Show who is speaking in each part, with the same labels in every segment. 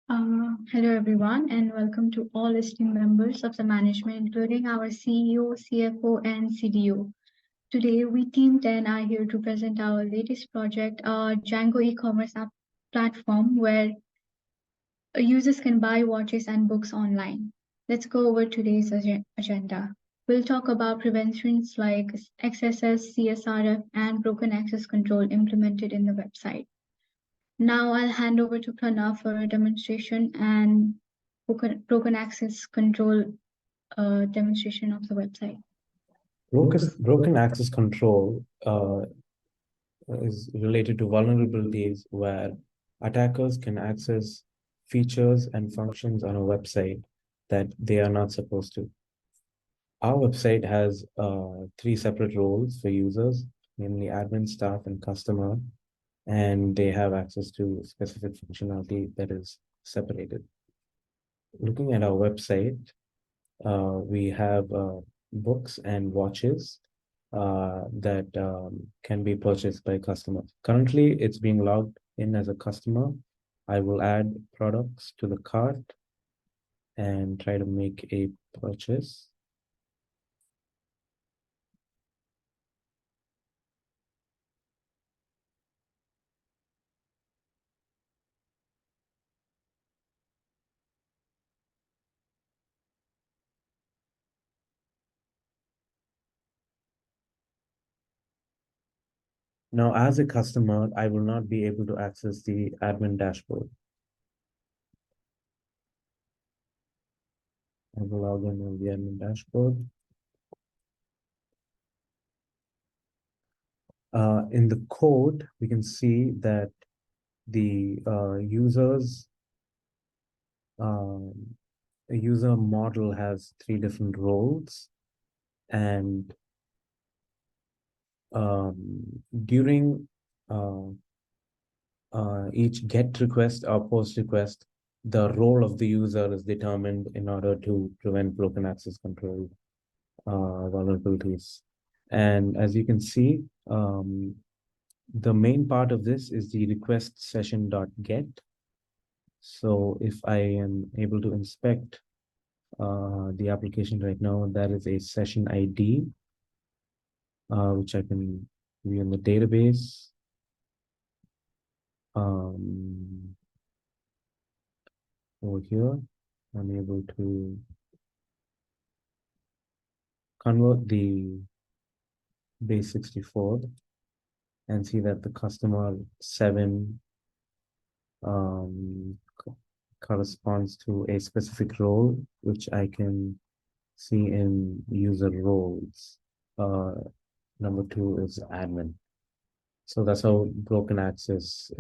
Speaker 1: Hello everyone, and welcome to all esteemed members of the management, including our CEO, CFO, and CDO. Today, we Team 10 are here to present our latest project, Django e-commerce app platform, where users can buy watches and books online. Let's go over today's agenda. We'll talk about preventions like XSS, CSRF, and broken access control implemented in the website. Now I'll hand over to Pranav for a demonstration and broken access control demonstration of the website.
Speaker 2: Broken access control is related to vulnerabilities where attackers can access features and functions on a website that they are not supposed to. Our website has three separate roles for users, namely admin, staff, and customer, and they have access to specific functionality that is separated. Looking at our website, we have books and watches that can be purchased by customers. Currently, it's being logged in as a customer. I will add products to the cart and try to make a purchase. Now, as a customer, I will not be able to access the admin dashboard. I will log in on the admin dashboard. In the code, we can see that the user model has three different roles, and during each GET request or POST request, the role of the user is determined in order to prevent broken access control vulnerabilities. And as you can see, the main part of this is the request session.get. So if I am able to inspect the application right now, that is a session ID, which I can view in the database. Over here, I'm able to convert the base 64 and see that the customer 7 corresponds to a specific role, which I can see in user roles. Number 2 is admin. So that's how broken access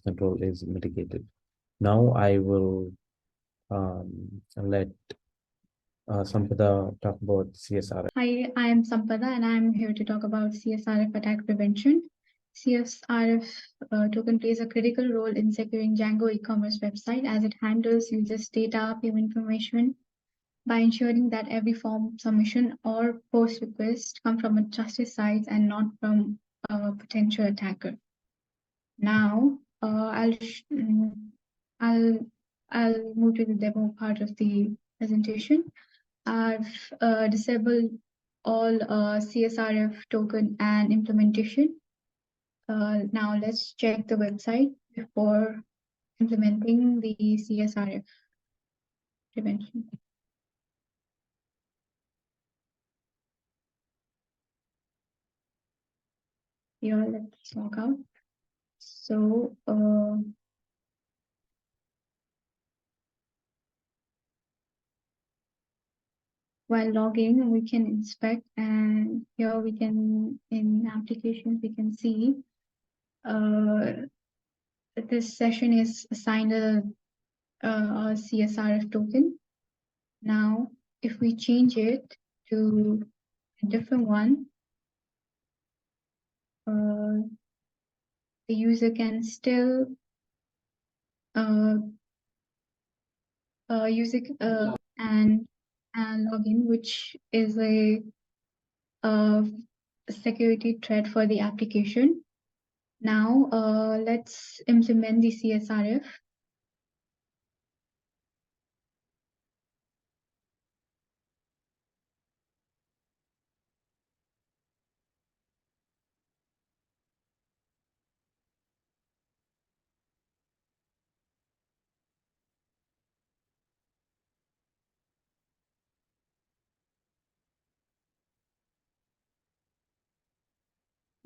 Speaker 2: control is mitigated. Now I will let Sampada talk about CSRF.
Speaker 1: Hi, I am Sampada and I'm here to talk about CSRF attack prevention. CSRF token plays a critical role in securing Django e-commerce website as it handles users' data, payment information, by ensuring that every form submission or post request come from a trusted site and not from a potential attacker. Now, I'll move to the demo part of the presentation. I've disabled all CSRF token and implementation. Now let's check the website before implementing the CSRF prevention. Here, let's log out. So, while logging, we can inspect, and here we can, in applications, we can see this session is assigned a CSRF token. Now, if we change it to a different one, the user can still use it and log in, which is a security threat for the application. Now, let's implement the CSRF.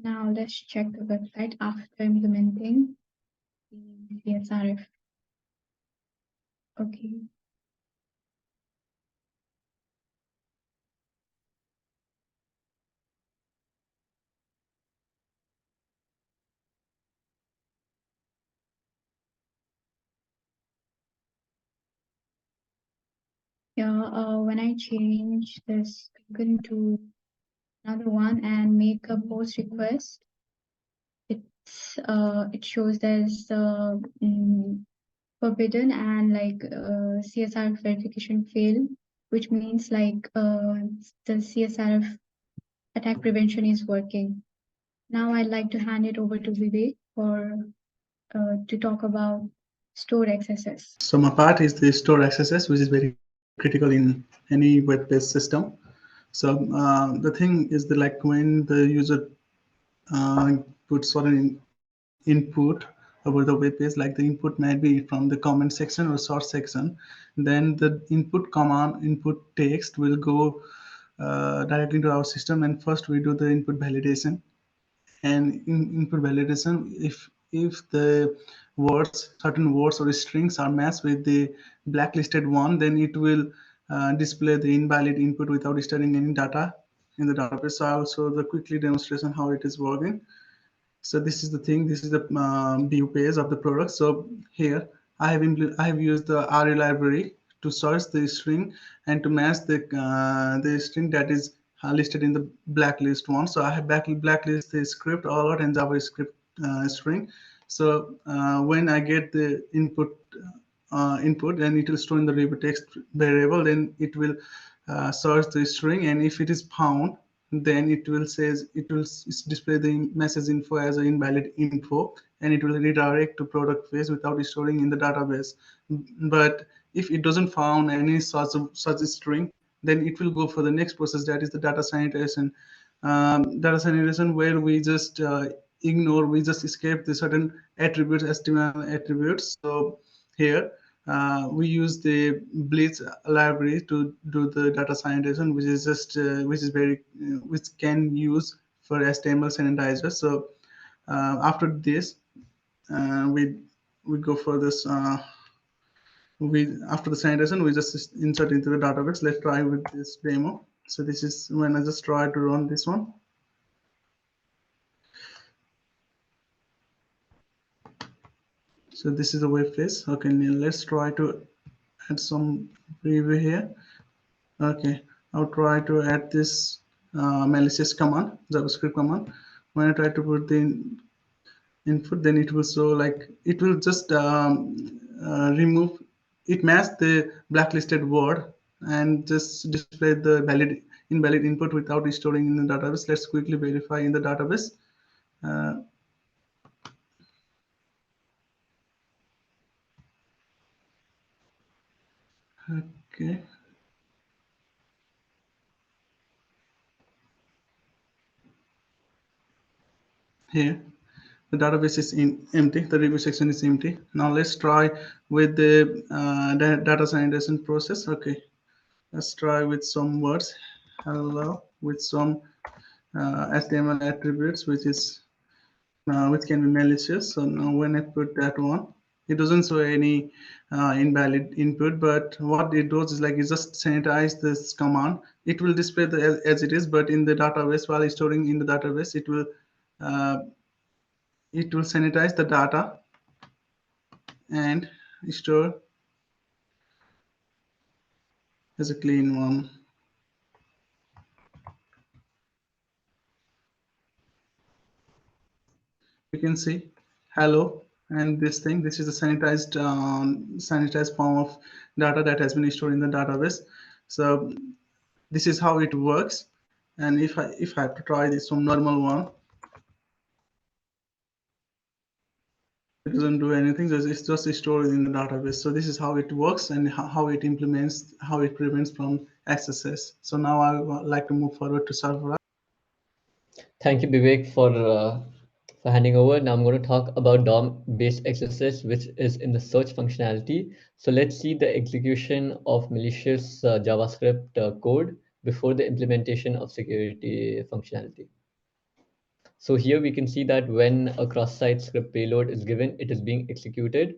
Speaker 1: Now let's check the website after implementing the CSRF. Okay. Yeah, when I change this icon to another one and make a post request, it shows there's forbidden and like CSRF verification failed, which means like the CSRF attack prevention is working. Now I'd like to hand it over to Vivek for to talk about stored XSS.
Speaker 3: So my part is the store accesses, which is very critical in any web-based system. So the thing is that like when the user puts certain input over the web page, like the input might be from the comment section or source section, then the input text will go directly to our system, and first we do the input validation. And in input validation, if the certain words or strings are matched with the blacklisted one, then it will display the invalid input without storing any data in the database. So I'll show the quickly demonstration how it is working. So this is the thing. This is the view page of the product. So here I have used the RA library to search the string and to match the string that is listed in the blacklist one. So I have blacklist the script all and JavaScript string. So when I get the input, then it will store in the review text variable. Then it will search the string, and if it is found, then it will display the message info as an invalid info, and it will redirect to product page without storing in the database. But if it doesn't found any such string, then it will go for the next process, that is the data sanitation. Data sanitation, where we just we just escape the certain attributes, HTML attributes. So here we use the Blitz library to do the data sanitation, which is just which can use for HTML sanitizer. So after this, we go for this. We After the sanitation, we just insert into the database. Let's try with this demo. So this is when I just try to run this one. So this is the web page. Okay, now let's try to add some preview here. Okay, I'll try to add this malicious command, JavaScript command. When I try to put the input, then it will show like it will just remove it, match the blacklisted word, and just display the invalid input without storing in the database. Let's quickly verify in the database. Uh, okay. Here the database is empty, the review section is empty. Now let's try with the data sanitation process. Okay, let's try with some words. Hello, with some HTML attributes, which can be malicious. So now when I put that one, it doesn't show any invalid input, but what it does is like it just sanitize this command. It will display the as it is, but in the database, while storing in the database, uh, it will sanitize the data and store as a clean one. You can see hello and this is the sanitized form of data that has been stored in the database. So this is how it works. And if I have to try this from normal one, it doesn't do anything, it's just stored in the database. So this is how it works and how it implements, how it prevents from XSS. So now I would like to move forward to Sarfraz.
Speaker 4: Thank you, Vivek, for handing over. Now I'm going to talk about DOM-based XSS, which is in the search functionality. So let's see the execution of malicious JavaScript code before the implementation of security functionality. So here we can see that when a cross-site script payload is given, it is being executed.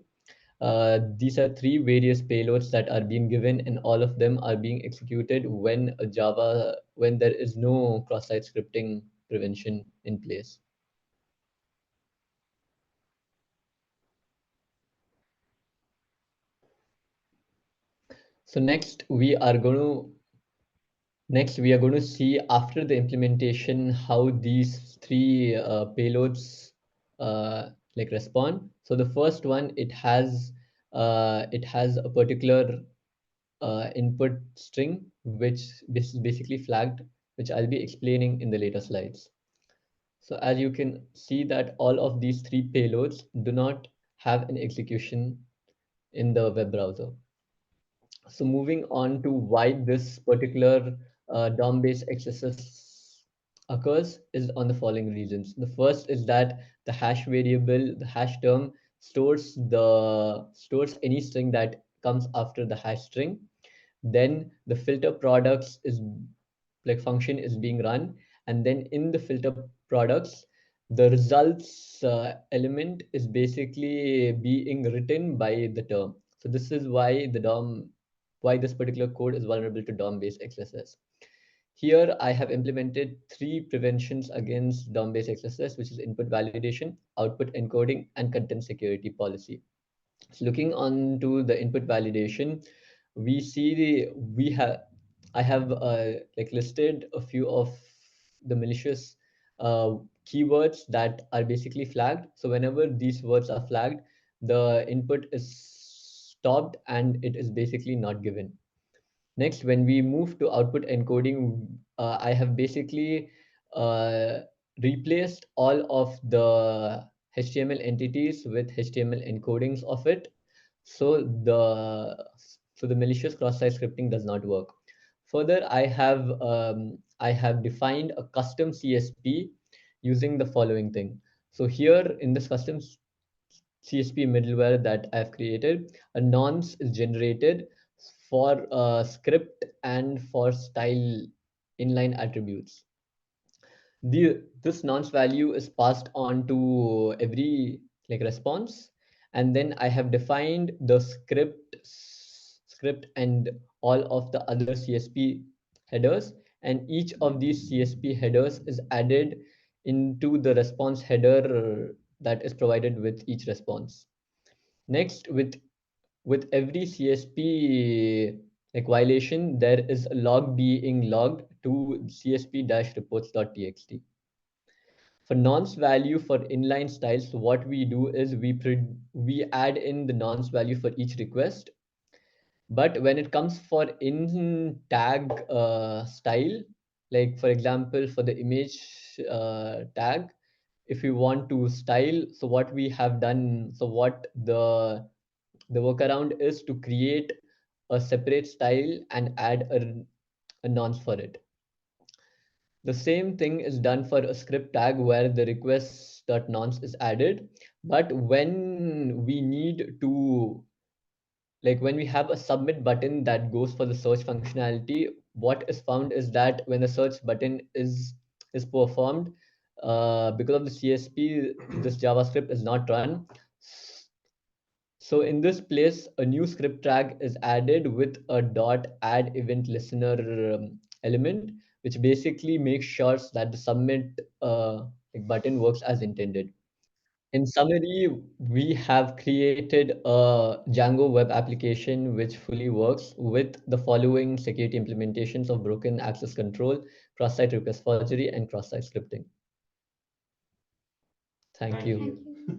Speaker 4: These are three various payloads that are being given, and all of them are being executed when there is no cross-site scripting prevention in place. So next we are going to see, after the implementation, how these three payloads like respond. So the first one, it has a particular input string, which this is basically flagged, which I'll be explaining in the later slides. So as you can see that all of these three payloads do not have an execution in the web browser. So moving on to why this particular DOM-based XSS occurs is on the following reasons. The first is that the hash variable, the hash term, stores any string that comes after the hash string. Then the filter products is like function is being run, and then in the filter products, the results element is basically being written by the term. So this is why this particular code is vulnerable to DOM-based XSS. Here I have implemented three preventions against DOM-based XSS, which is input validation, output encoding, and content security policy. So looking on to the input validation, I have like listed a few of the malicious keywords that are basically flagged. So whenever these words are flagged, the input is stopped and it is basically not given. Next, when we move to output encoding, I have basically uh, replaced all of the HTML entities with HTML encodings of it. So the malicious cross-site scripting does not work. Further, I have defined a custom CSP using the following thing. So here in this custom CSP middleware that I've created, a nonce is generated for script and for style inline attributes. This nonce value is passed on to every like response, and then I have defined the script and all of the other CSP headers, and each of these CSP headers is added into the response header that is provided with each response. Next, with every CSP like violation, there is a log being logged to csp-reports.txt. For nonce value for inline styles, what we do is we add in the nonce value for each request. But when it comes for in tag style, like for example, for the image tag, if we want to style, so what we have done, so what the workaround is to create a separate style and add a nonce for it. The same thing is done for a script tag where the request.nonce is added. But when we need to, like when we have a submit button that goes for the search functionality, what is found is that when the search button is performed, because of the CSP, this JavaScript is not run. So in this place, a new script tag is added with a .add event listener element, which basically makes sure that the submit button works as intended. In summary, we have created a Django web application which fully works with the following security implementations of broken access control, cross-site request forgery, and cross-site scripting. Thank you.
Speaker 1: Thank you.